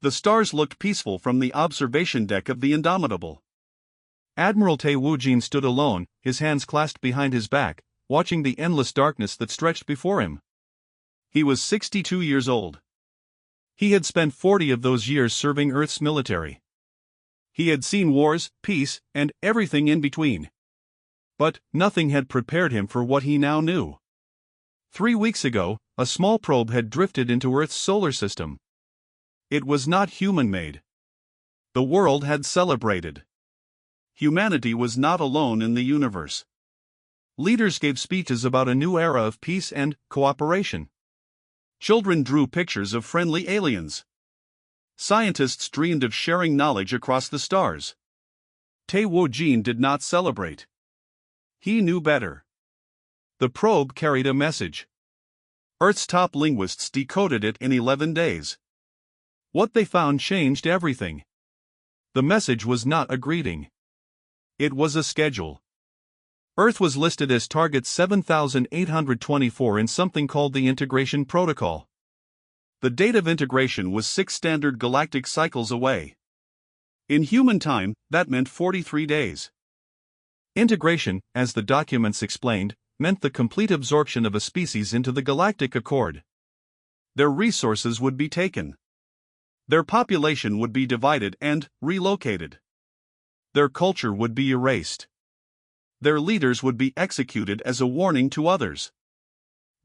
The stars looked peaceful from the observation deck of the Indomitable. Admiral Tae Woojin stood alone, his hands clasped behind his back, watching the endless darkness that stretched before him. He was 62 years old. He had spent 40 of those years serving Earth's military. He had seen wars, peace, and everything in between. But nothing had prepared him for what he now knew. 3 weeks ago, a small probe had drifted into Earth's solar system. It was not human-made. The world had celebrated. Humanity was not alone in the universe. Leaders gave speeches about a new era of peace and cooperation. Children drew pictures of friendly aliens. Scientists dreamed of sharing knowledge across the stars. Tae Woojin did not celebrate. He knew better. The probe carried a message. Earth's top linguists decoded it in 11 days. What they found changed everything. The message was not a greeting. It was a schedule. Earth was listed as target 7824 in something called the Integration Protocol. The date of integration was 6 standard galactic cycles away. In human time, that meant 43 days. Integration, as the documents explained, meant the complete absorption of a species into the Galactic Accord. Their resources would be taken. Their population would be divided and relocated. Their culture would be erased. Their leaders would be executed as a warning to others.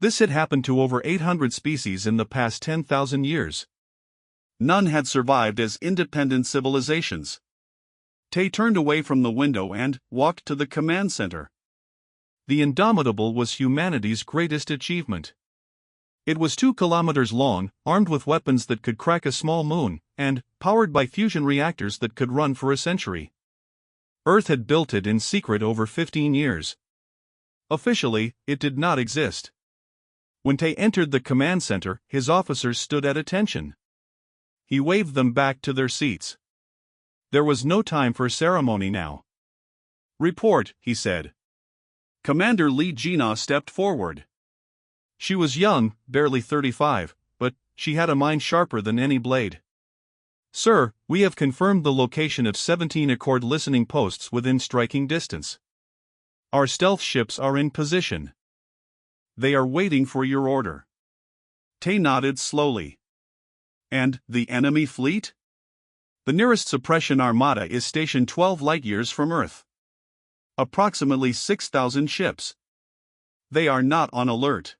This had happened to over 800 species in the past 10,000 years. None had survived as independent civilizations. Tae turned away from the window and walked to the command center. The Indomitable was humanity's greatest achievement. It was 2 kilometers long, armed with weapons that could crack a small moon, and powered by fusion reactors that could run for a century. Earth had built it in secret over 15 years. Officially, it did not exist. When Tae entered the command center, his officers stood at attention. He waved them back to their seats. There was no time for ceremony now. "Report," he said. Commander Lee Jina stepped forward. She was young, barely 35, but she had a mind sharper than any blade. "Sir, we have confirmed the location of 17 Accord listening posts within striking distance. Our stealth ships are in position. They are waiting for your order." Tae nodded slowly. "And the enemy fleet?" "The nearest suppression armada is stationed 12 light-years from Earth. Approximately 6,000 ships. They are not on alert.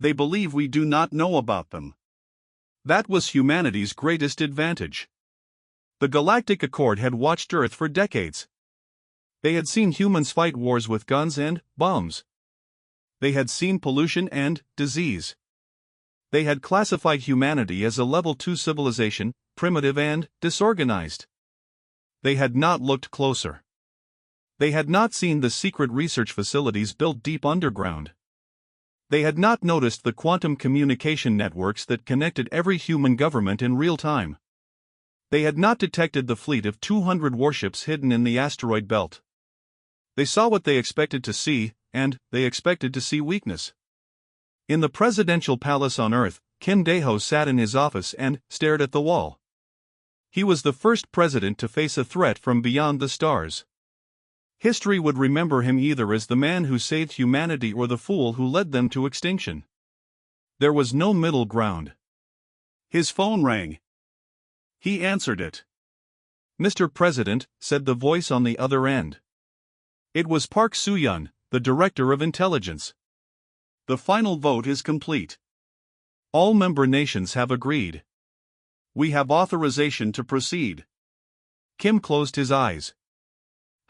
They believe we do not know about them." That was humanity's greatest advantage. The Galactic Accord had watched Earth for decades. They had seen humans fight wars with guns and bombs. They had seen pollution and disease. They had classified humanity as a level 2 civilization, primitive and disorganized. They had not looked closer. They had not seen the secret research facilities built deep underground. They had not noticed the quantum communication networks that connected every human government in real time. They had not detected the fleet of 200 warships hidden in the asteroid belt. They saw what they expected to see, and they expected to see weakness. In the presidential palace on Earth, Kim Dae-ho sat in his office and stared at the wall. He was the first president to face a threat from beyond the stars. History would remember him either as the man who saved humanity or the fool who led them to extinction. There was no middle ground. His phone rang. He answered it. "Mr. President," said the voice on the other end. It was Park Soo-yeon, the Director of Intelligence. "The final vote is complete. All member nations have agreed. We have authorization to proceed." Kim closed his eyes.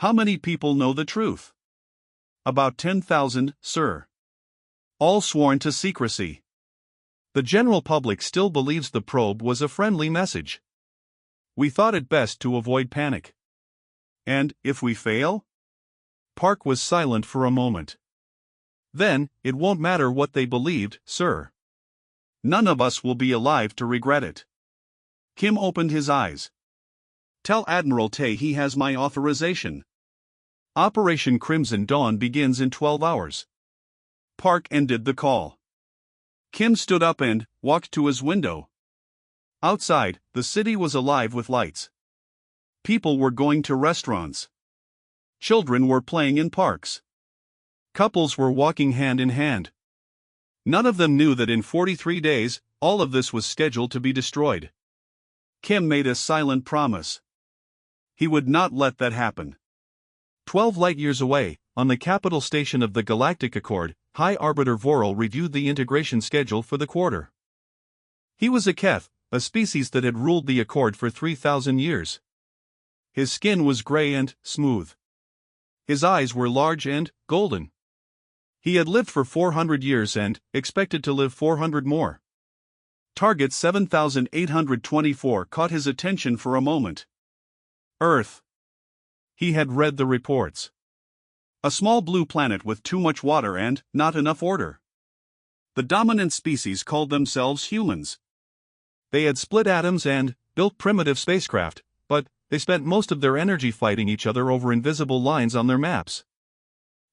"How many people know the truth?" "About 10,000, sir. All sworn to secrecy." The general public still believes the probe was a friendly message. "We thought it best to avoid panic." "And if we fail?" Park was silent for a moment. "Then, it won't matter what they believed, sir. None of us will be alive to regret it." Kim opened his eyes. "Tell Admiral Tae he has my authorization. Operation Crimson Dawn begins in 12 hours. Park ended the call. Kim stood up and walked to his window. Outside, the city was alive with lights. People were going to restaurants. Children were playing in parks. Couples were walking hand in hand. None of them knew that in 43 days, all of this was scheduled to be destroyed. Kim made a silent promise. He would not let that happen. 12 light-years away, on the capital station of the Galactic Accord, High Arbiter Vorel reviewed the integration schedule for the quarter. He was a Keth, a species that had ruled the Accord for 3,000 years. His skin was gray and smooth. His eyes were large and golden. He had lived for 400 years and expected to live 400 more. Target 7824 caught his attention for a moment. Earth. He had read the reports. A small blue planet with too much water and not enough order. The dominant species called themselves humans. They had split atoms and built primitive spacecraft, but they spent most of their energy fighting each other over invisible lines on their maps.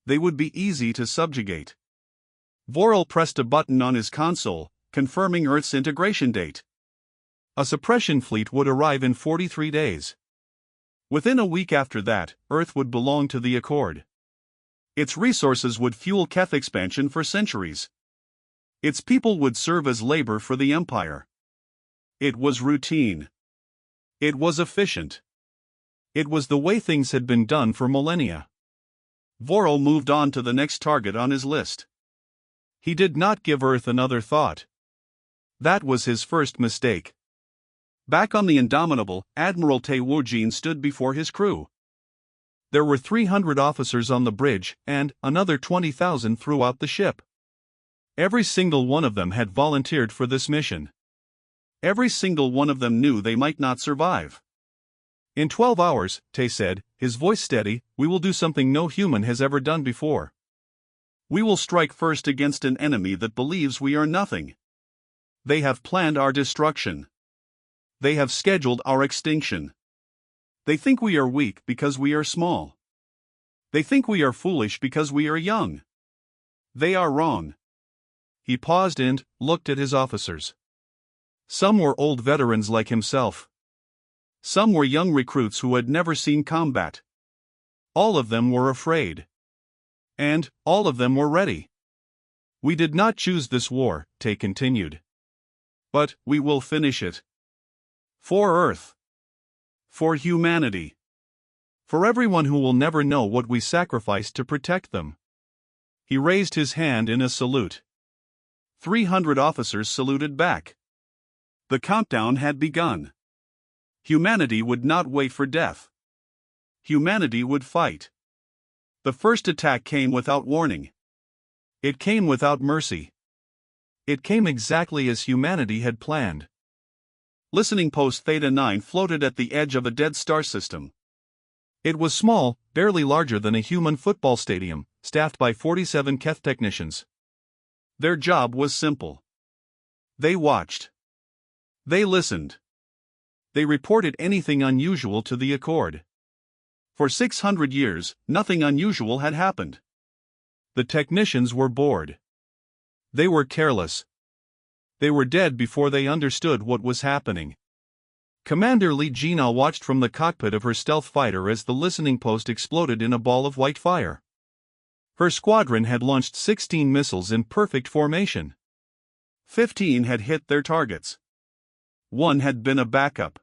They would be easy to subjugate. Vorel pressed a button on his console, confirming Earth's integration date. A suppression fleet would arrive in 43 days. Within a week after that, Earth would belong to the Accord. Its resources would fuel Keth expansion for centuries. Its people would serve as labor for the Empire. It was routine. It was efficient. It was the way things had been done for millennia. Vorel moved on to the next target on his list. He did not give Earth another thought. That was his first mistake. Back on the Indomitable, Admiral Te Wujin stood before his crew. There were 300 officers on the bridge and another 20,000 throughout the ship. Every single one of them had volunteered for this mission. Every single one of them knew they might not survive. In 12 hours, Te said, his voice steady, we will do something no human has ever done before. We will strike first against an enemy that believes we are nothing. They have planned our destruction. They have scheduled our extinction. They think we are weak because we are small. They think we are foolish because we are young. They are wrong. He paused and looked at his officers. Some were old veterans like himself. Some were young recruits who had never seen combat. All of them were afraid. And all of them were ready. We did not choose this war, Te continued. But we will finish it. For Earth. For humanity. For everyone who will never know what we sacrificed to protect them. He raised his hand in a salute. 300 officers saluted back. The countdown had begun. Humanity would not wait for death. Humanity would fight. The first attack came without warning. It came without mercy. It came exactly as humanity had planned. Listening Post Theta 9 floated at the edge of a dead star system. It was small, barely larger than a human football stadium, staffed by 47 Keth technicians. Their job was simple. They watched. They listened. They reported anything unusual to the Accord. For 600 years, nothing unusual had happened. The technicians were bored. They were careless. They were dead before they understood what was happening. Commander Li Jina watched from the cockpit of her stealth fighter as the listening post exploded in a ball of white fire. Her squadron had launched 16 missiles in perfect formation. 15 had hit their targets. One had been a backup.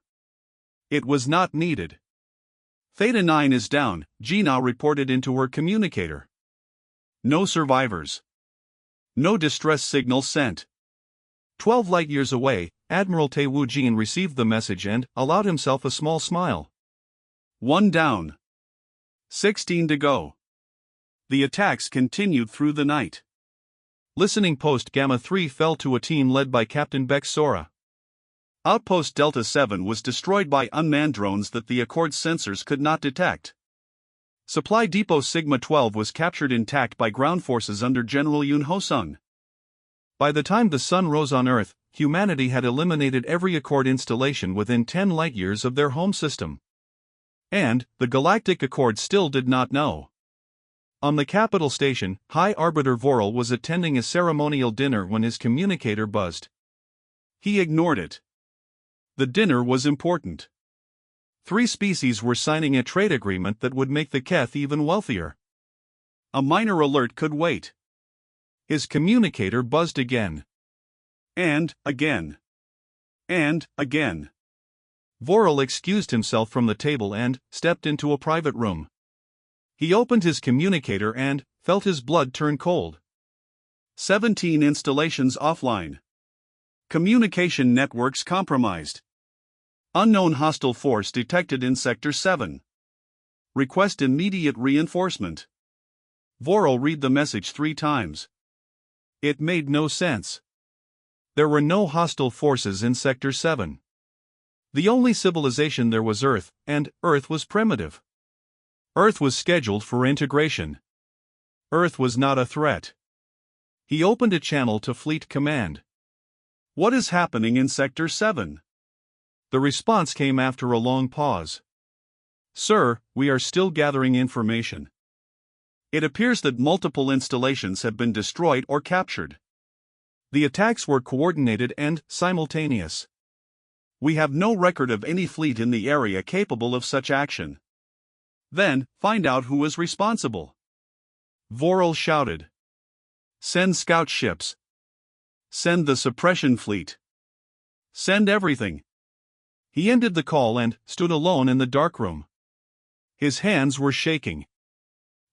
It was not needed. Theta 9 is down, Gina reported into her communicator. No survivors. No distress signal sent. 12 light-years away, Admiral Te Wujin received the message and allowed himself a small smile. 1 down. 16 to go. The attacks continued through the night. Listening Post Gamma 3 fell to a team led by Captain Beck Sora. Outpost Delta 7 was destroyed by unmanned drones that the Accord's sensors could not detect. Supply Depot Sigma 12 was captured intact by ground forces under General Yun Hosung. By the time the sun rose on Earth, humanity had eliminated every Accord installation within 10 light-years of their home system. And the Galactic Accord still did not know. On the capital station, High Arbiter Vorel was attending a ceremonial dinner when his communicator buzzed. He ignored it. The dinner was important. 3 species were signing a trade agreement that would make the Keth even wealthier. A minor alert could wait. His communicator buzzed again. And again. And again. Vorel excused himself from the table and stepped into a private room. He opened his communicator and felt his blood turn cold. 17 installations offline. Communication networks compromised. Unknown hostile force detected in Sector 7. Request immediate reinforcement. Vorel read the message 3 times. It made no sense. There were no hostile forces in Sector 7. The only civilization there was Earth, and Earth was primitive. Earth was scheduled for integration. Earth was not a threat. He opened a channel to Fleet Command. What is happening in Sector 7? The response came after a long pause. Sir, we are still gathering information. It appears that multiple installations have been destroyed or captured. The attacks were coordinated and simultaneous. We have no record of any fleet in the area capable of such action. Then, find out who is responsible. Vorel shouted. Send scout ships. Send the suppression fleet. Send everything. He ended the call and stood alone in the darkroom. His hands were shaking.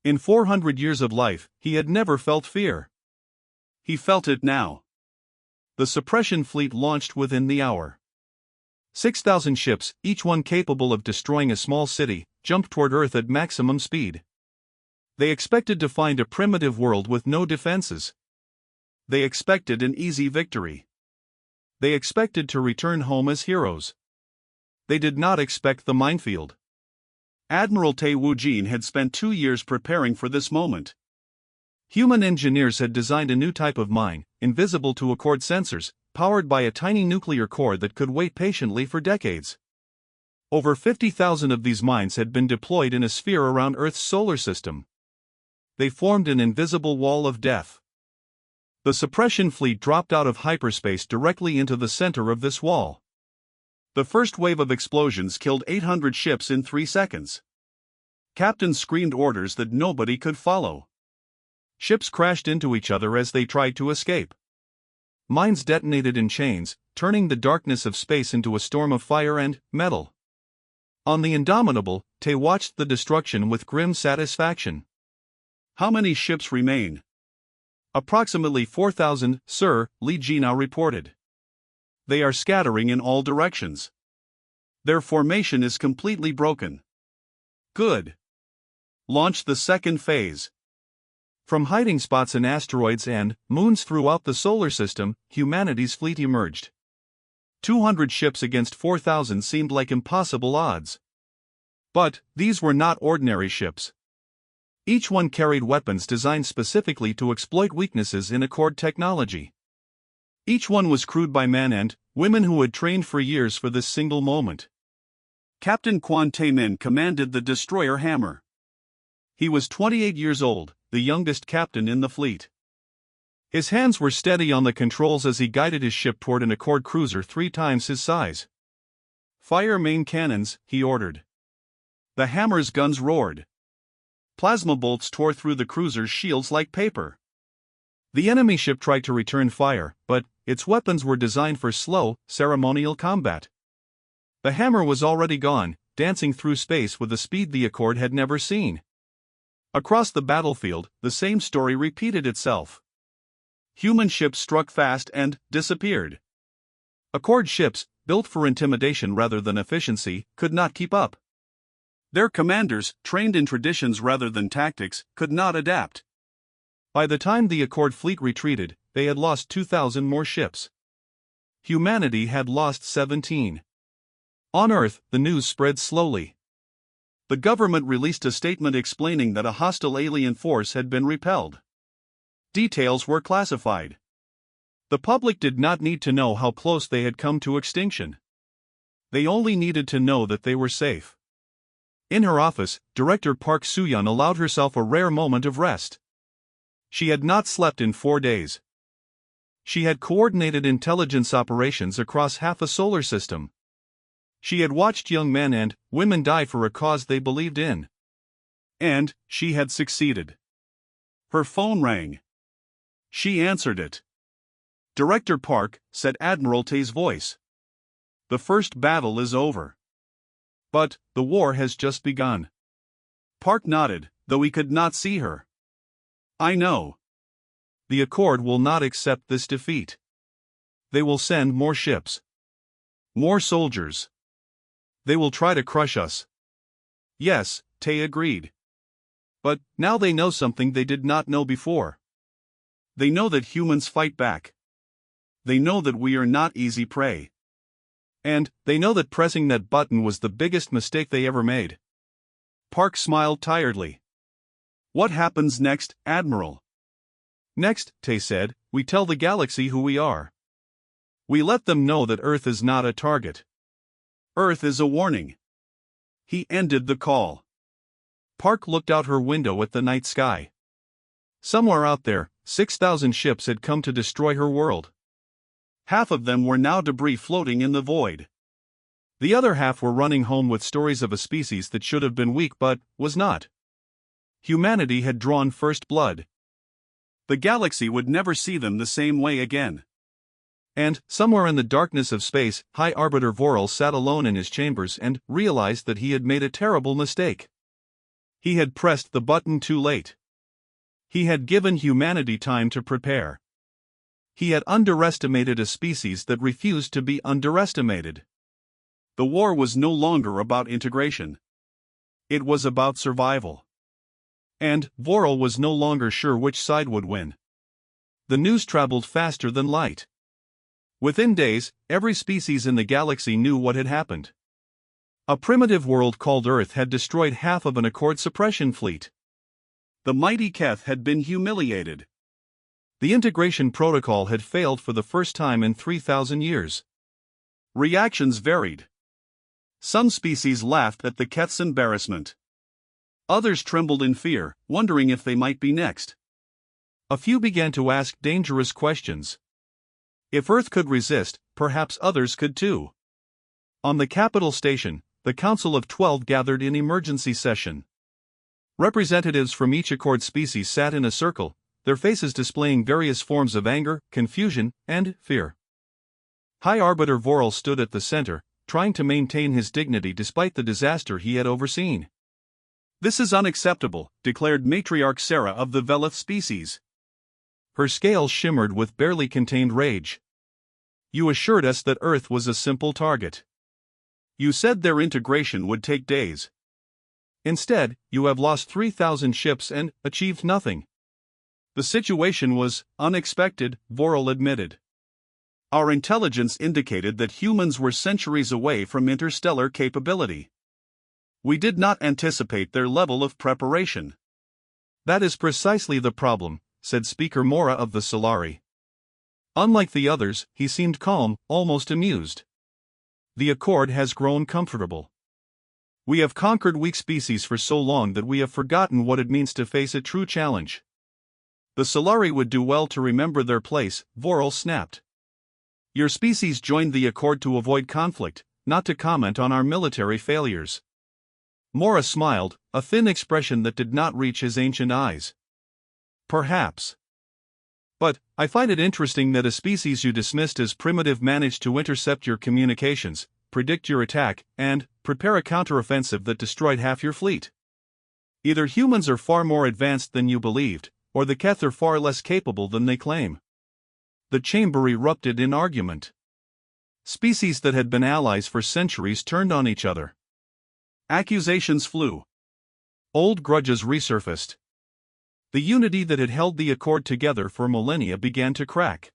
In 400 years of life, he had never felt fear. He felt it now. The suppression fleet launched within the hour. 6,000 ships, each one capable of destroying a small city, jumped toward Earth at maximum speed. They expected to find a primitive world with no defenses. They expected an easy victory. They expected to return home as heroes. They did not expect the minefield. Admiral Te Wujin had spent 2 years preparing for this moment. Human engineers had designed a new type of mine, invisible to Accord sensors, powered by a tiny nuclear core that could wait patiently for decades. Over 50,000 of these mines had been deployed in a sphere around Earth's solar system. They formed an invisible wall of death. The suppression fleet dropped out of hyperspace directly into the center of this wall. The first wave of explosions killed 800 ships in 3 seconds. Captains screamed orders that nobody could follow. Ships crashed into each other as they tried to escape. Mines detonated in chains, turning the darkness of space into a storm of fire and metal. On the Indomitable, Te watched the destruction with grim satisfaction. How many ships remain? Approximately 4,000, Sir, Li Jinao reported. They are scattering in all directions. Their formation is completely broken. Good. Launch the second phase. From hiding spots in asteroids and moons throughout the solar system, humanity's fleet emerged. 200 ships against 4,000 seemed like impossible odds. But these were not ordinary ships. Each one carried weapons designed specifically to exploit weaknesses in Accord technology. Each one was crewed by men and women who had trained for years for this single moment. Captain Quan Taemin commanded the destroyer Hammer. He was 28 years old, the youngest captain in the fleet. His hands were steady on the controls as he guided his ship toward an Accord cruiser 3 times his size. Fire main cannons, he ordered. The Hammer's guns roared. Plasma bolts tore through the cruiser's shields like paper. The enemy ship tried to return fire, but its weapons were designed for slow, ceremonial combat. The Hammer was already gone, dancing through space with a speed the Accord had never seen. Across the battlefield, the same story repeated itself. Human ships struck fast and disappeared. Accord ships, built for intimidation rather than efficiency, could not keep up. Their commanders, trained in traditions rather than tactics, could not adapt. By the time the Accord fleet retreated, they had lost 2,000 more ships. Humanity had lost 17. On Earth, the news spread slowly. The government released a statement explaining that a hostile alien force had been repelled. Details were classified. The public did not need to know how close they had come to extinction. They only needed to know that they were safe. In her office, Director Park Soo-yeon allowed herself a rare moment of rest. She had not slept in 4 days. She had coordinated intelligence operations across half a solar system. She had watched young men and women die for a cause they believed in. And she had succeeded. Her phone rang. She answered it. "Director Park," said Admiralty's voice. "The first battle is over. But the war has just begun." Park nodded, though he could not see her. "I know. The Accord will not accept this defeat. They will send more ships. More soldiers. They will try to crush us." Yes, Tay agreed. But now they know something they did not know before. They know that humans fight back. They know that we are not easy prey. And they know that pressing that button was the biggest mistake they ever made. Park smiled tiredly. "What happens next, Admiral?" "Next," Tay said, "we tell the galaxy who we are. We let them know that Earth is not a target. Earth is a warning." He ended the call. Park looked out her window at the night sky. Somewhere out there, 6,000 ships had come to destroy her world. Half of them were now debris floating in the void. The other half were running home with stories of a species that should have been weak but was not. Humanity had drawn first blood. The galaxy would never see them the same way again. And, somewhere in the darkness of space, High Arbiter Vorel sat alone in his chambers and realized that he had made a terrible mistake. He had pressed the button too late. He had given humanity time to prepare. He had underestimated a species that refused to be underestimated. The war was no longer about integration. It was about survival. And Vorel was no longer sure which side would win. The news traveled faster than light. Within days, every species in the galaxy knew what had happened. A primitive world called Earth had destroyed half of an Accord suppression fleet. The mighty Keth had been humiliated. The integration protocol had failed for the first time in 3,000 years. Reactions varied. Some species laughed at the Keth's embarrassment. Others trembled in fear, wondering if they might be next. A few began to ask dangerous questions. If Earth could resist, perhaps others could too. On the capital station, the Council of 12 gathered in emergency session. Representatives from each Accord species sat in a circle, their faces displaying various forms of anger, confusion, and fear. High Arbiter Vorel stood at the center, trying to maintain his dignity despite the disaster he had overseen. "This is unacceptable," declared Matriarch Sarah of the Velith species. Her scales shimmered with barely contained rage. "You assured us that Earth was a simple target. You said their integration would take days. Instead, you have lost 3,000 ships and achieved nothing." "The situation was unexpected," Vorel admitted. "Our intelligence indicated that humans were centuries away from interstellar capability. We did not anticipate their level of preparation." "That is precisely the problem," said Speaker Mora of the Solari. Unlike the others, he seemed calm, almost amused. "The Accord has grown comfortable. We have conquered weak species for so long that we have forgotten what it means to face a true challenge." "The Solari would do well to remember their place," Vorel snapped. "Your species joined the Accord to avoid conflict, not to comment on our military failures." Mora smiled, a thin expression that did not reach his ancient eyes. "Perhaps. But I find it interesting that a species you dismissed as primitive managed to intercept your communications, predict your attack, and prepare a counteroffensive that destroyed half your fleet. Either humans are far more advanced than you believed, or the Keth are far less capable than they claim." The chamber erupted in argument. Species that had been allies for centuries turned on each other. Accusations flew. Old grudges resurfaced. The unity that had held the Accord together for millennia began to crack.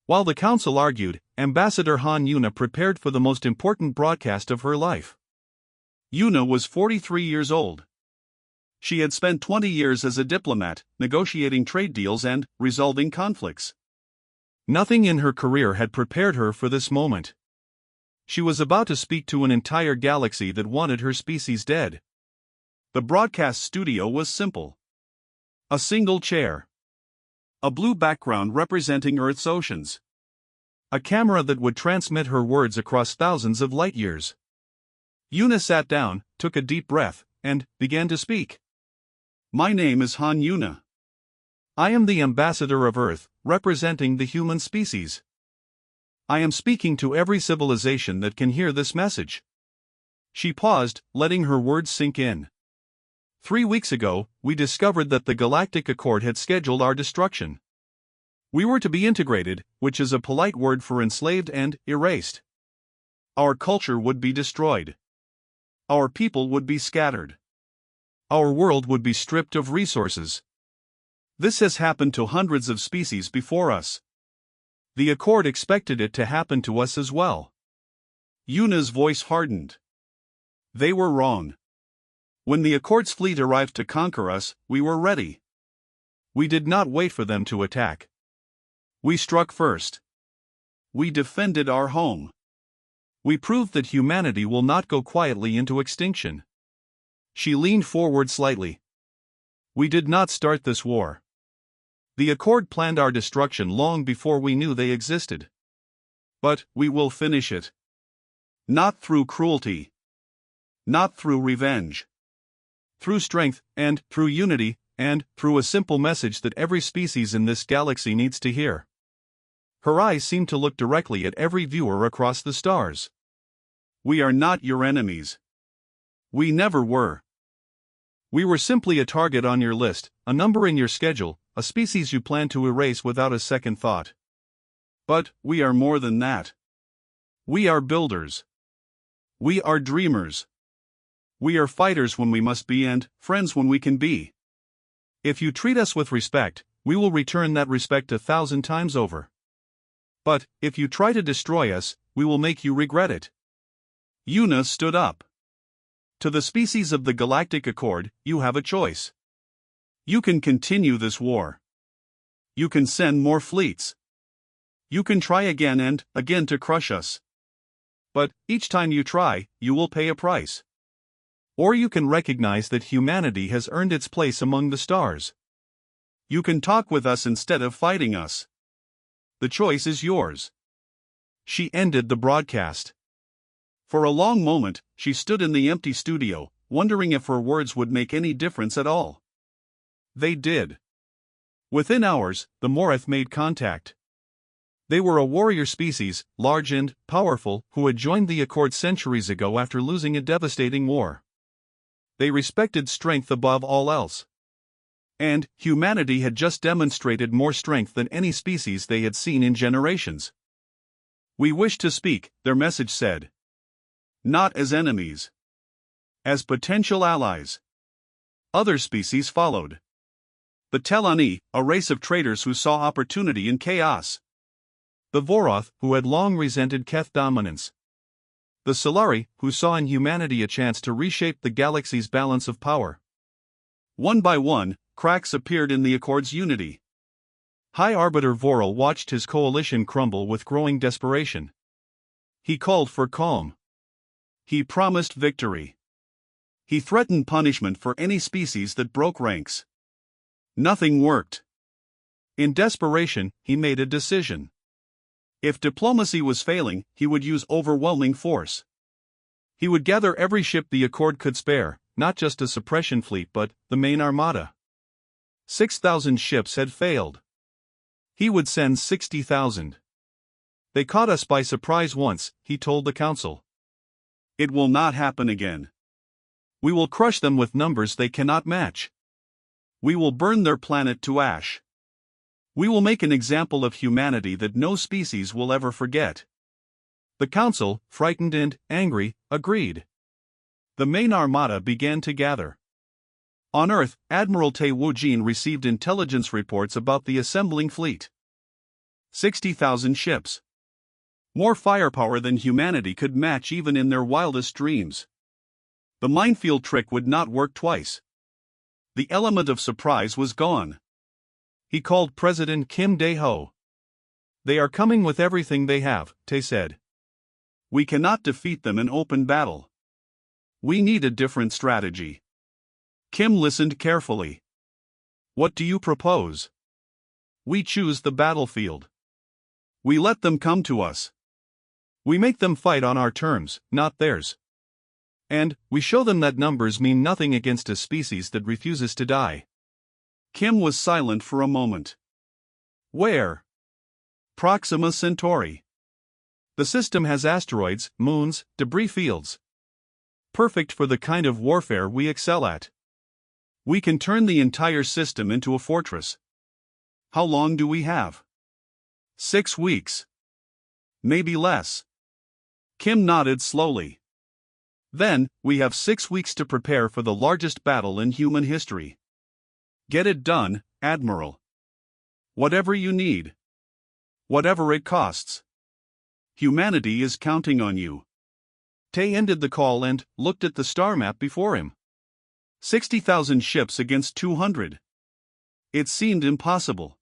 While the council argued, Ambassador Han Yuna prepared for the most important broadcast of her life. Yuna was 43 years old. She had spent 20 years as a diplomat, negotiating trade deals and resolving conflicts. Nothing in her career had prepared her for this moment. She was about to speak to an entire galaxy that wanted her species dead. The broadcast studio was simple. A single chair. A blue background representing Earth's oceans. a camera that would transmit her words across thousands of light years. Yuna sat down, took a deep breath, and began to speak. My name is Han Yuna. I am the ambassador of Earth, representing the human species. I am speaking to every civilization that can hear this message. She paused, letting her words sink in. 3 weeks ago, we discovered that the Galactic Accord had scheduled our destruction. We were to be integrated, which is a polite word for enslaved and erased. Our culture would be destroyed. Our people would be scattered. Our world would be stripped of resources. This has happened to hundreds of species before us. The Accord expected it to happen to us as well. Yuna's voice hardened. They were wrong. When the Accord's fleet arrived to conquer us, we were ready. We did not wait for them to attack. We struck first. We defended our home. We proved that humanity will not go quietly into extinction. She leaned forward slightly. We did not start this war. The Accord planned our destruction long before we knew they existed. But we will finish it. Not through cruelty. Not through revenge. Through strength, and through unity, and through a simple message that every species in this galaxy needs to hear. Her eyes seemed to look directly at every viewer across the stars. We are not your enemies. We never were. We were simply a target on your list, a number in your schedule, a species you plan to erase without a second thought. But we are more than that. We are builders. We are dreamers. We are fighters when we must be and friends when we can be. If you treat us with respect, we will return that respect 1,000 times over. But if you try to destroy us, we will make you regret it. Yuna stood up. To the species of the Galactic Accord, you have a choice. You can continue this war. You can send more fleets. You can try again and again to crush us. But each time you try, you will pay a price. Or you can recognize that humanity has earned its place among the stars. You can talk with us instead of fighting us. The choice is yours. She ended the broadcast. For a long moment, she stood in the empty studio, wondering if her words would make any difference at all. They did. Within hours, the Morath made contact. They were a warrior species, large and powerful, who had joined the Accord centuries ago after losing a devastating war. They respected strength above all else. And humanity had just demonstrated more strength than any species they had seen in generations. We wish to speak, their message said. Not as enemies. As potential allies. Other species followed. The Telani, a race of traitors who saw opportunity in chaos. The Voroth, who had long resented Keth dominance. The Solari, who saw in humanity a chance to reshape the galaxy's balance of power. One by one, cracks appeared in the Accord's unity. High Arbiter Voral watched his coalition crumble with growing desperation. He called for calm. He promised victory. He threatened punishment for any species that broke ranks. Nothing worked. In desperation, he made a decision. If diplomacy was failing, he would use overwhelming force. He would gather every ship the Accord could spare, not just a suppression fleet but the main armada. 6,000 ships had failed. He would send 60,000. They caught us by surprise once, he told the council. It will not happen again. We will crush them with numbers they cannot match. We will burn their planet to ash. We will make an example of humanity that no species will ever forget. The council, frightened and angry, agreed. The main armada began to gather. On Earth, Admiral Te Wujin received intelligence reports about the assembling fleet. 60,000 ships. More firepower than humanity could match even in their wildest dreams. The minefield trick would not work twice. The element of surprise was gone. He called President Kim Dae-ho. They are coming with everything they have, Te said. We cannot defeat them in open battle. We need a different strategy. Kim listened carefully. What do you propose? We choose the battlefield. We let them come to us. We make them fight on our terms, not theirs. And we show them that numbers mean nothing against a species that refuses to die. Kim was silent for a moment. Where? Proxima Centauri. The system has asteroids, moons, debris fields. Perfect for the kind of warfare we excel at. We can turn the entire system into a fortress. How long do we have? 6 weeks. Maybe less. Kim nodded slowly. Then, we have 6 weeks to prepare for the largest battle in human history. Get it done, Admiral. Whatever you need. Whatever it costs. Humanity is counting on you. Tay ended the call and looked at the star map before him. 60,000 ships against 200. It seemed impossible.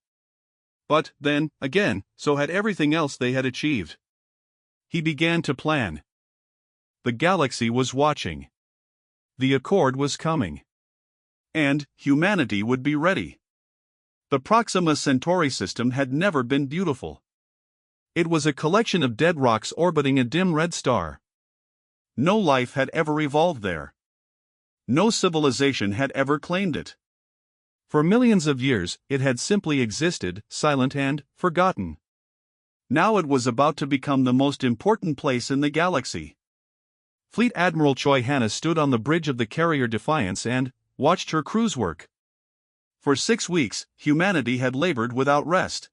But, then, again, so had everything else they had achieved. He began to plan. The galaxy was watching. The Accord was coming. And humanity would be ready. The Proxima Centauri system had never been beautiful. It was a collection of dead rocks orbiting a dim red star. No life had ever evolved there. No civilization had ever claimed it. For millions of years, it had simply existed, silent and forgotten. Now it was about to become the most important place in the galaxy. Fleet Admiral Choi Hanna stood on the bridge of the carrier Defiance and watched her crew's work. For 6 weeks, humanity had labored without rest.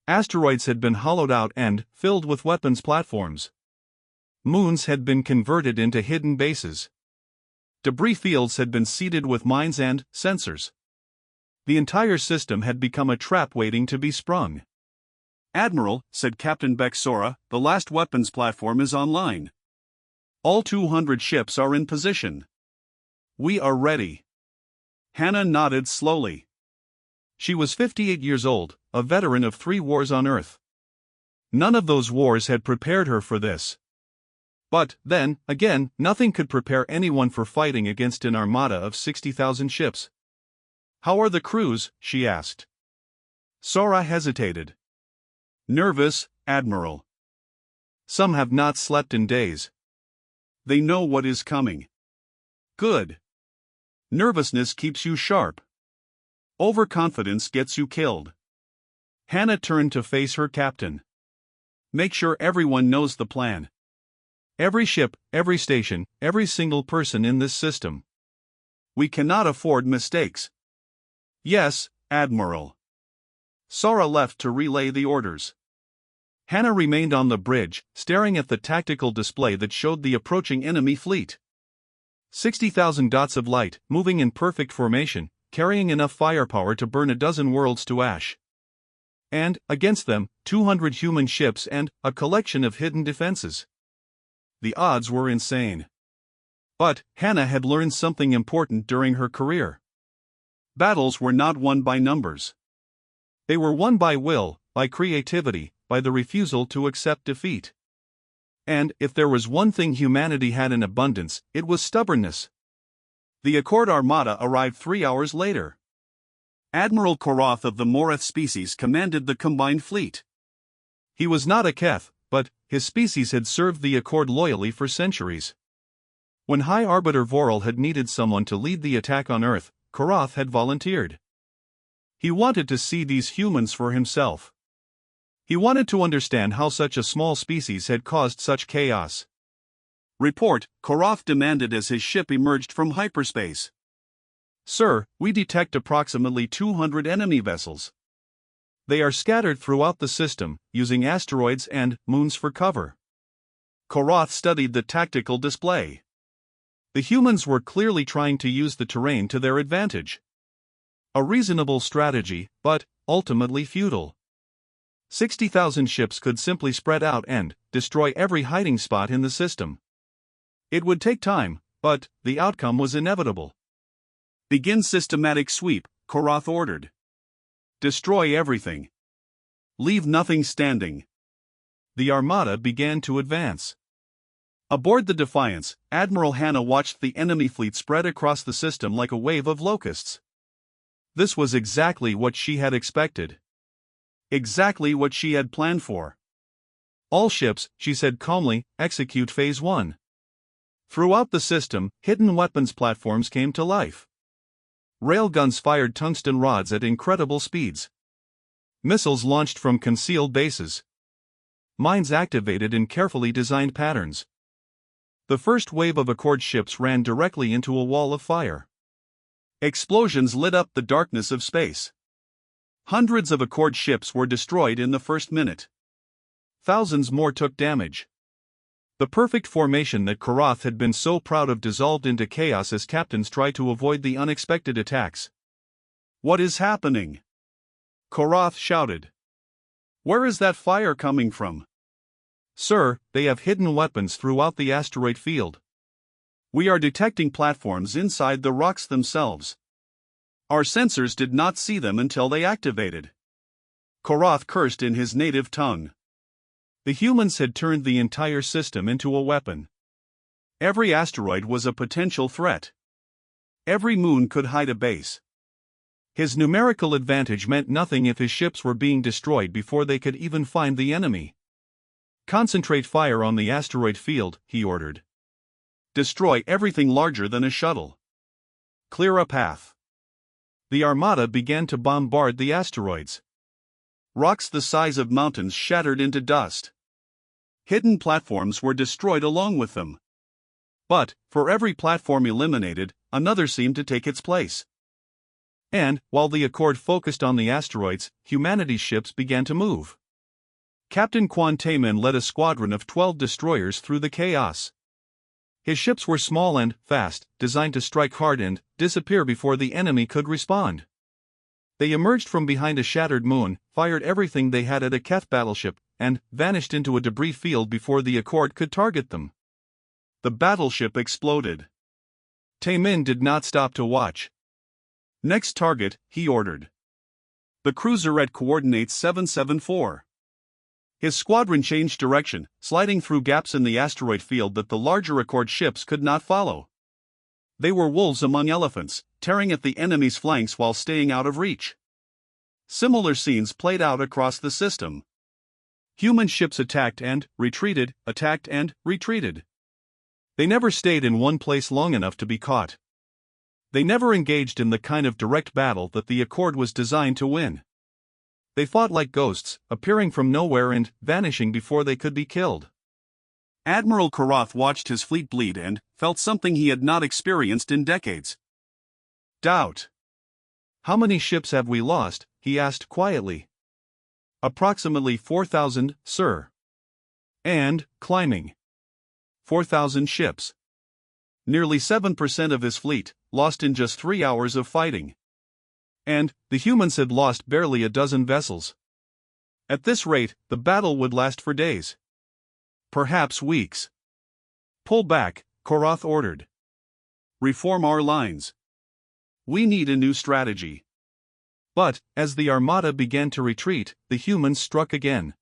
Asteroids had been hollowed out and filled with weapons platforms. Moons had been converted into hidden bases. Debris fields had been seeded with mines and sensors. The entire system had become a trap waiting to be sprung. Admiral, said Captain Bexora, the last weapons platform is online. All 200 ships are in position. We are ready. Hannah nodded slowly. She was 58 years old, a veteran of 3 wars on Earth. None of those wars had prepared her for this. But, then, again, nothing could prepare anyone for fighting against an armada of 60,000 ships. How are the crews? She asked. Sora hesitated. Nervous, Admiral. Some have not slept in days. They know what is coming. Good. Nervousness keeps you sharp. Overconfidence gets you killed. Hannah turned to face her captain. Make sure everyone knows the plan. Every ship, every station, every single person in this system. We cannot afford mistakes. Yes, Admiral. Sora left to relay the orders. Hannah remained on the bridge, staring at the tactical display that showed the approaching enemy fleet. 60,000 dots of light, moving in perfect formation, carrying enough firepower to burn a dozen worlds to ash. And, against them, 200 human ships and a collection of hidden defenses. The odds were insane. But, Hannah had learned something important during her career. Battles were not won by numbers. They were won by will, by creativity, by the refusal to accept defeat. And, if there was one thing humanity had in abundance, it was stubbornness. The Accord Armada arrived 3 hours later. Admiral Koroth of the Morith species commanded the combined fleet. He was not a Keth, but his species had served the Accord loyally for centuries. When High Arbiter Voral had needed someone to lead the attack on Earth, Koroth had volunteered. He wanted to see these humans for himself. He wanted to understand how such a small species had caused such chaos. Report, Koroth demanded as his ship emerged from hyperspace. Sir, we detect approximately 200 enemy vessels. They are scattered throughout the system, using asteroids and moons for cover. Koroth studied the tactical display. The humans were clearly trying to use the terrain to their advantage. A reasonable strategy, but ultimately futile. 60,000 ships could simply spread out and destroy every hiding spot in the system. It would take time, but the outcome was inevitable. Begin systematic sweep, Koroth ordered. Destroy everything. Leave nothing standing. The Armada began to advance. Aboard the Defiance, Admiral Hannah watched the enemy fleet spread across the system like a wave of locusts. This was exactly what she had expected. Exactly what she had planned for. All ships, she said calmly, execute Phase 1. Throughout the system, hidden weapons platforms came to life. Railguns fired tungsten rods at incredible speeds. Missiles launched from concealed bases. Mines activated in carefully designed patterns. The first wave of Accord ships ran directly into a wall of fire. Explosions lit up the darkness of space. Hundreds of Accord ships were destroyed in the first minute. Thousands more took damage. The perfect formation that Karath had been so proud of dissolved into chaos as captains tried to avoid the unexpected attacks. "What is happening?" Karath shouted. "Where is that fire coming from?" "Sir, they have hidden weapons throughout the asteroid field. "We are detecting platforms inside the rocks themselves. Our sensors did not see them until they activated." Karath cursed in his native tongue. The humans had turned the entire system into a weapon. Every asteroid was a potential threat. Every moon could hide a base. His numerical advantage meant nothing if his ships were being destroyed before they could even find the enemy. "Concentrate fire on the asteroid field," he ordered. "Destroy everything larger than a shuttle. Clear a path." The Armada began to bombard the asteroids. Rocks the size of mountains shattered into dust. Hidden platforms were destroyed along with them. But, for every platform eliminated, another seemed to take its place. And, while the Accord focused on the asteroids, humanity's ships began to move. Captain Quan Tayman led a squadron of 12 destroyers through the chaos. His ships were small and fast, designed to strike hard and disappear before the enemy could respond. They emerged from behind a shattered moon, fired everything they had at a Keth battleship, and vanished into a debris field before the Accord could target them. The battleship exploded. Taymin did not stop to watch. "Next target," he ordered. "The cruiser at coordinates 774. His squadron changed direction, sliding through gaps in the asteroid field that the larger Accord ships could not follow. They were wolves among elephants, tearing at the enemy's flanks while staying out of reach. Similar scenes played out across the system. Human ships attacked and retreated, attacked and retreated. They never stayed in one place long enough to be caught. They never engaged in the kind of direct battle that the Accord was designed to win. They fought like ghosts, appearing from nowhere and vanishing before they could be killed. Admiral Karath watched his fleet bleed and felt something he had not experienced in decades. Doubt. "How many ships have we lost?" he asked quietly. "Approximately 4,000, sir. And climbing. 4,000 ships. Nearly 7% of his fleet, lost in just 3 hours of fighting. And the humans had lost barely a dozen vessels. At this rate, the battle would last for days. Perhaps weeks." "Pull back," Karath ordered. "Reform our lines. We need a new strategy." But, as the Armada began to retreat, the humans struck again.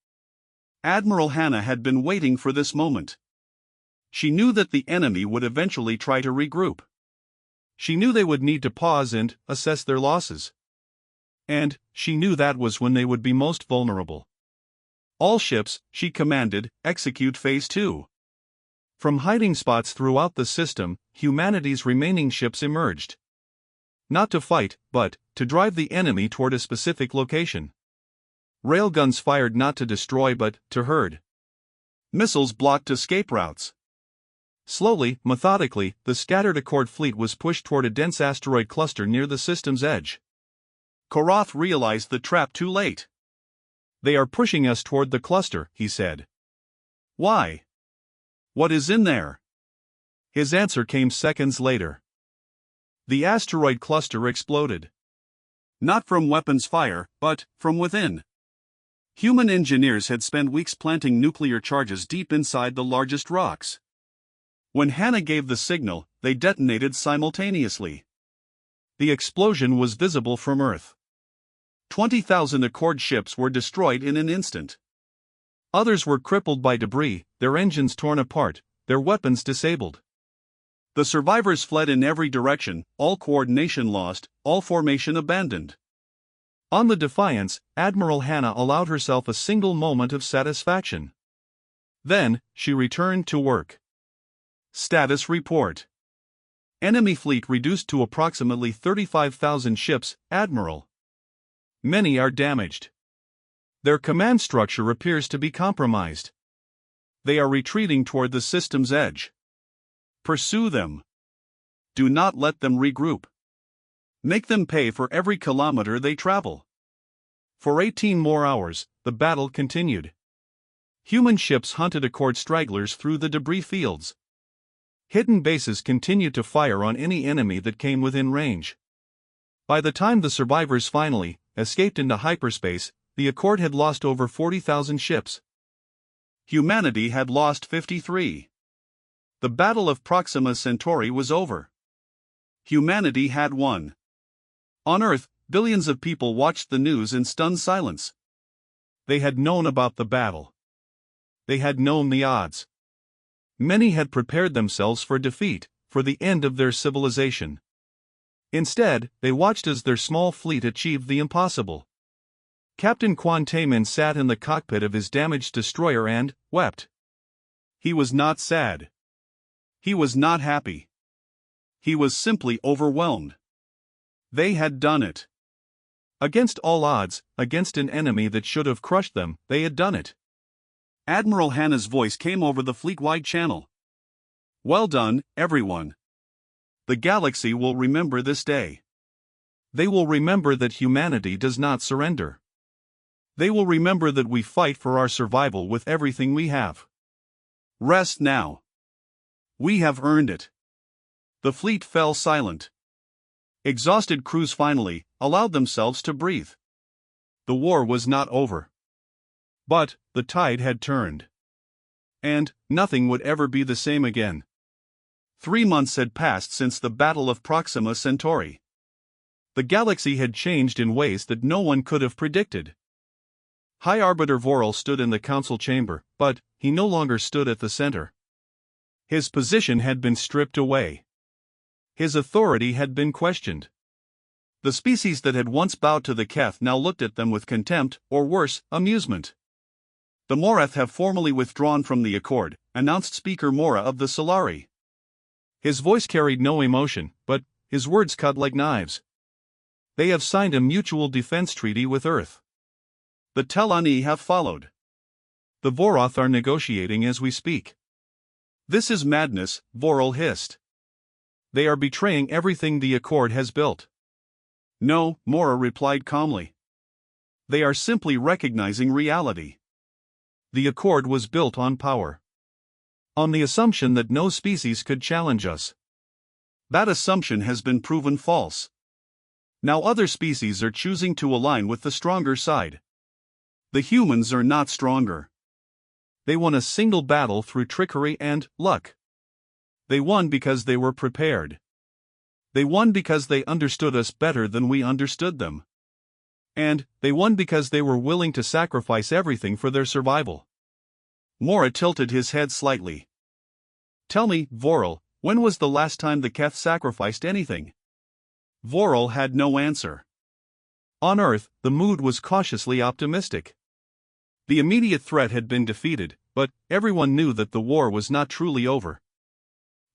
Admiral Hannah had been waiting for this moment. She knew that the enemy would eventually try to regroup. She knew they would need to pause and assess their losses. And she knew that was when they would be most vulnerable. "All ships," she commanded, "execute Phase 2. From hiding spots throughout the system, humanity's remaining ships emerged. Not to fight, but to drive the enemy toward a specific location. Railguns fired not to destroy but to herd. Missiles blocked escape routes. Slowly, methodically, the scattered Accord fleet was pushed toward a dense asteroid cluster near the system's edge. Karath realized the trap too late. "They are pushing us toward the cluster," he said. "Why? What is in there?" His answer came seconds later. The asteroid cluster exploded. Not from weapons fire, but from within. Human engineers had spent weeks planting nuclear charges deep inside the largest rocks. When Hannah gave the signal, they detonated simultaneously. The explosion was visible from Earth. 20,000 Accord ships were destroyed in an instant. Others were crippled by debris, their engines torn apart, their weapons disabled. The survivors fled in every direction, all coordination lost, all formation abandoned. On the Defiance, Admiral Hannah allowed herself a single moment of satisfaction. Then, she returned to work. Status report. Enemy fleet reduced to approximately 35,000 ships, Admiral. Many are damaged. Their command structure appears to be compromised. They are retreating toward the system's edge. Pursue them. Do not let them regroup. Make them pay for every kilometer they travel. For 18 more hours, the battle continued. Human ships hunted Accord stragglers through the debris fields. Hidden bases continued to fire on any enemy that came within range. By the time the survivors finally escaped into hyperspace, the Accord had lost over 40,000 ships. Humanity had lost 53. The Battle of Proxima Centauri was over. Humanity had won. On Earth, billions of people watched the news in stunned silence. They had known about the battle. They had known the odds. Many had prepared themselves for defeat, for the end of their civilization. Instead, they watched as their small fleet achieved the impossible. Captain Quan Taemin sat in the cockpit of his damaged destroyer and wept. He was not sad. He was not happy. He was simply overwhelmed. They had done it. Against all odds, against an enemy that should have crushed them, they had done it. Admiral Hannah's voice came over the fleet-wide channel. Well done, everyone. The galaxy will remember this day. They will remember that humanity does not surrender. They will remember that we fight for our survival with everything we have. Rest now. We have earned it. The fleet fell silent. Exhausted crews finally allowed themselves to breathe. The war was not over. But the tide had turned. And nothing would ever be the same again. 3 months had passed since the Battle of Proxima Centauri. The galaxy had changed in ways that no one could have predicted. High Arbiter Vorel stood in the council chamber, but he no longer stood at the center. His position had been stripped away. His authority had been questioned. The species that had once bowed to the Keth now looked at them with contempt, or worse, amusement. The Morath have formally withdrawn from the Accord, announced Speaker Mora of the Solari. His voice carried no emotion, but his words cut like knives. They have signed a mutual defense treaty with Earth. The Telani have followed. The Voroth are negotiating as we speak. This is madness, Vorel hissed. They are betraying everything the Accord has built. No, Mora replied calmly. They are simply recognizing reality. The Accord was built on power. On the assumption that no species could challenge us. That assumption has been proven false. Now other species are choosing to align with the stronger side. The humans are not stronger. They won a single battle through trickery and luck. They won because they were prepared. They won because they understood us better than we understood them. And they won because they were willing to sacrifice everything for their survival. Mora tilted his head slightly. Tell me, Vorel, when was the last time the Keth sacrificed anything? Vorel had no answer. On Earth, the mood was cautiously optimistic. The immediate threat had been defeated, but everyone knew that the war was not truly over.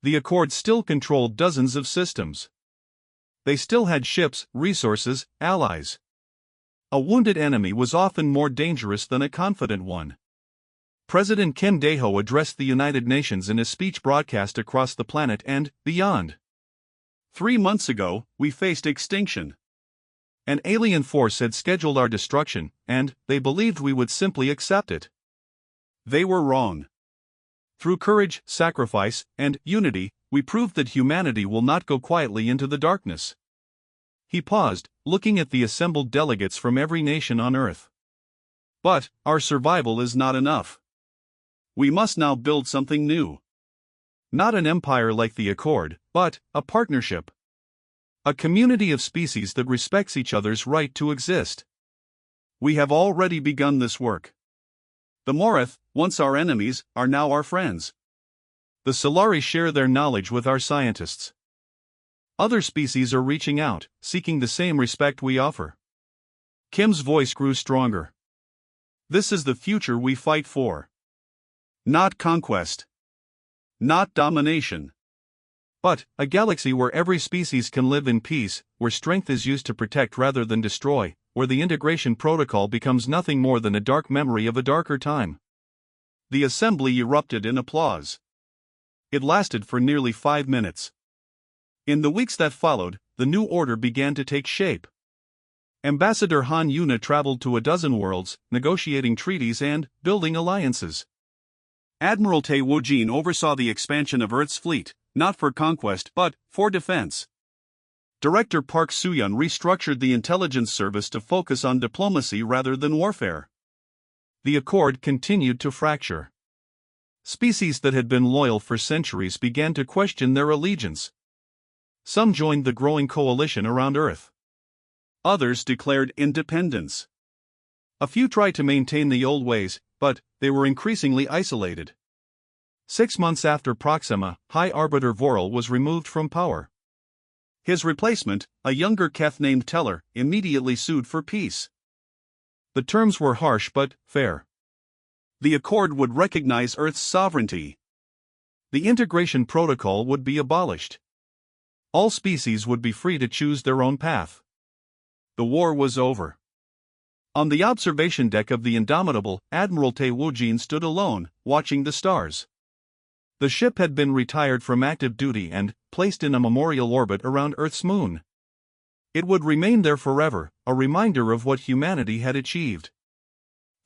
The Accord still controlled dozens of systems. They still had ships, resources, allies. A wounded enemy was often more dangerous than a confident one. President Kim Dae-ho addressed the United Nations in a speech broadcast across the planet and beyond. 3 months ago, we faced extinction. An alien force had scheduled our destruction, and they believed we would simply accept it. They were wrong. Through courage, sacrifice, and unity, we proved that humanity will not go quietly into the darkness. He paused, looking at the assembled delegates from every nation on Earth. But our survival is not enough. We must now build something new. Not an empire like the Accord, but a partnership. A community of species that respects each other's right to exist. We have already begun this work. The Morath, once our enemies, are now our friends. The Solari share their knowledge with our scientists. Other species are reaching out, seeking the same respect we offer. Kim's voice grew stronger. This is the future we fight for. Not conquest. Not domination. But a galaxy where every species can live in peace, where strength is used to protect rather than destroy, where the integration protocol becomes nothing more than a dark memory of a darker time. The assembly erupted in applause. It lasted for nearly 5 minutes. In the weeks that followed, the new order began to take shape. Ambassador Han Yuna traveled to a dozen worlds, negotiating treaties and building alliances. Admiral Tae Woo-jin oversaw the expansion of Earth's fleet, not for conquest but for defense. Director Park Soo-yeon restructured the intelligence service to focus on diplomacy rather than warfare. The accord continued to fracture. Species that had been loyal for centuries began to question their allegiance. Some joined the growing coalition around Earth. Others declared independence. A few tried to maintain the old ways, but they were increasingly isolated. 6 months after Proxima, High Arbiter Vorel was removed from power. His replacement, a younger Keth named Teller, immediately sued for peace. The terms were harsh but fair. The accord would recognize Earth's sovereignty. The integration protocol would be abolished. All species would be free to choose their own path. The war was over. On the observation deck of the Indomitable, Admiral Tae Woo-jin stood alone, watching the stars. The ship had been retired from active duty and placed in a memorial orbit around Earth's moon. It would remain there forever, a reminder of what humanity had achieved.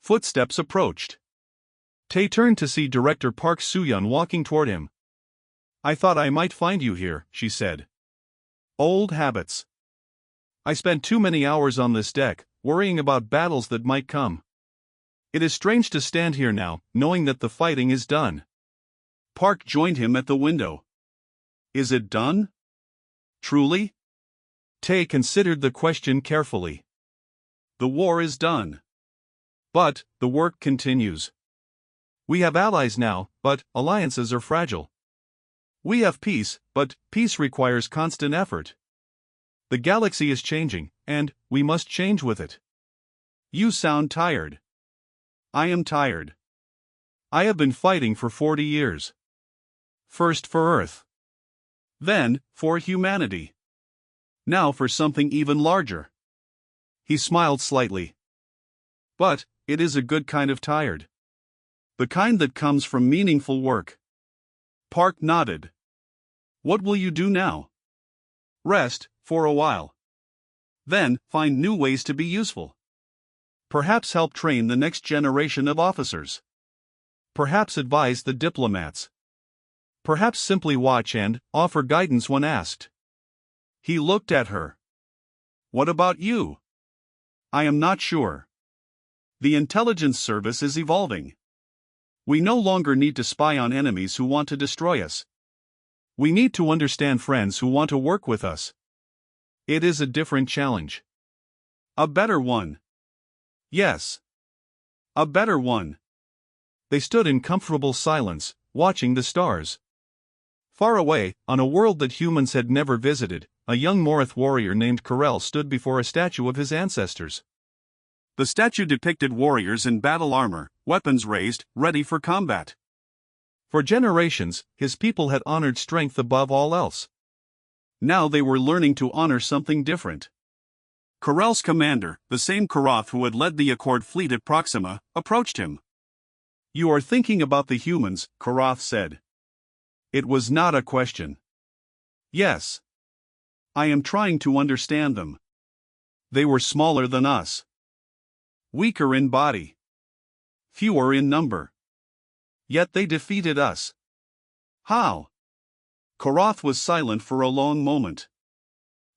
Footsteps approached. Tae turned to see Director Park Soo-yeon walking toward him. "I thought I might find you here," she said. "Old habits. I spent too many hours on this deck, worrying about battles that might come. It is strange to stand here now, knowing that the fighting is done." Park joined him at the window. "Is it done? Truly?" Tae considered the question carefully. "The war is done. But the work continues. We have allies now, but alliances are fragile. We have peace, but peace requires constant effort. The galaxy is changing, and we must change with it." "You sound tired." "I am tired. I have been fighting for 40 years. First for Earth. Then for humanity. Now for something even larger." He smiled slightly. "But it is a good kind of tired. The kind that comes from meaningful work." Park nodded. "What will you do now?" "Rest, for a while. Then find new ways to be useful. Perhaps help train the next generation of officers. Perhaps advise the diplomats. Perhaps simply watch and offer guidance when asked." He looked at her. "What about you?" "I am not sure. The intelligence service is evolving. We no longer need to spy on enemies who want to destroy us. We need to understand friends who want to work with us. It is a different challenge. A better one. Yes. A better one." They stood in comfortable silence, watching the stars. Far away, on a world that humans had never visited, a young Morith warrior named Karel stood before a statue of his ancestors. The statue depicted warriors in battle armor, weapons raised, ready for combat. For generations, his people had honored strength above all else. Now they were learning to honor something different. Karel's commander, the same Karath who had led the Accord fleet at Proxima, approached him. "You are thinking about the humans," Karath said. It was not a question. "Yes. I am trying to understand them. They were smaller than us. Weaker in body. Fewer in number. Yet they defeated us. How?" Karath was silent for a long moment.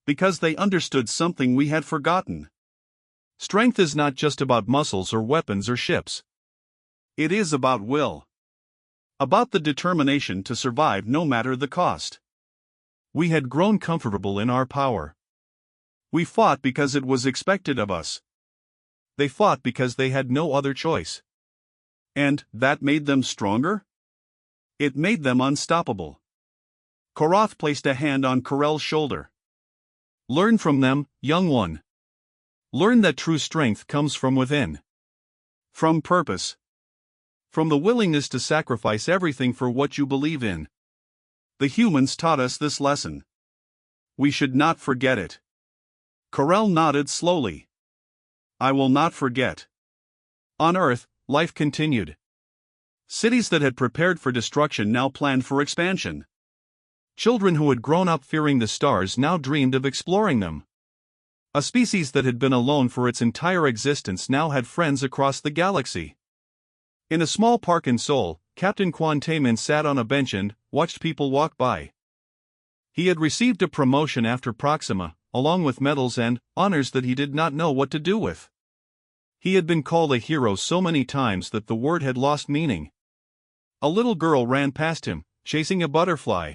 "Because they understood something we had forgotten. Strength is not just about muscles or weapons or ships. It is about will. About the determination to survive no matter the cost. We had grown comfortable in our power. We fought because it was expected of us. They fought because they had no other choice. And that made them stronger? It made them unstoppable." Karath placed a hand on Karel's shoulder. "Learn from them, young one. Learn that true strength comes from within. From purpose. From the willingness to sacrifice everything for what you believe in. The humans taught us this lesson. We should not forget it. Corel nodded slowly. I will not forget. On Earth, life continued. Cities that had prepared for destruction now planned for expansion. Children who had grown up fearing the stars now dreamed of exploring them. A species that had been alone for its entire existence now had friends across the galaxy. In a small park in Seoul, Captain Kwon Tae-min sat on a bench and watched people walk by. He had received a promotion after Proxima, along with medals and honors that he did not know what to do with. He had been called a hero so many times that the word had lost meaning. A little girl ran past him, chasing a butterfly.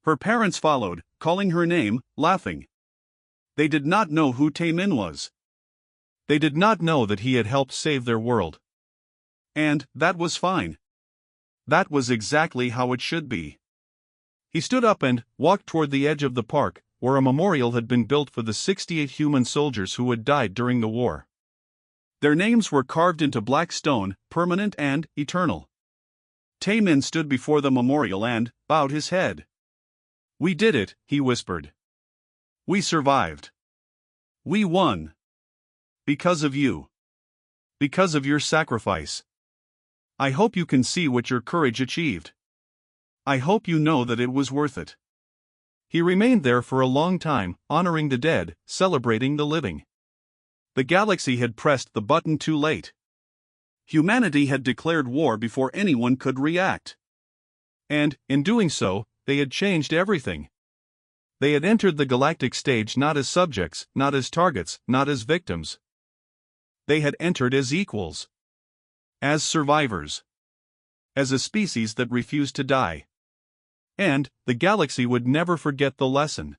Her parents followed, calling her name, laughing. They did not know who Tae-min was. They did not know that he had helped save their world. And that was fine. That was exactly how it should be. He stood up and walked toward the edge of the park, where a memorial had been built for the 68 human soldiers who had died during the war. Their names were carved into black stone, permanent and eternal. Tae-min stood before the memorial and bowed his head. We did it, he whispered. We survived. We won. Because of you. Because of your sacrifice. I hope you can see what your courage achieved. I hope you know that it was worth it. He remained there for a long time, honoring the dead, celebrating the living. The galaxy had pressed the button too late. Humanity had declared war before anyone could react. And, in doing so, they had changed everything. They had entered the galactic stage not as subjects, not as targets, not as victims. They had entered as equals. As survivors. As a species that refused to die. And the galaxy would never forget the lesson.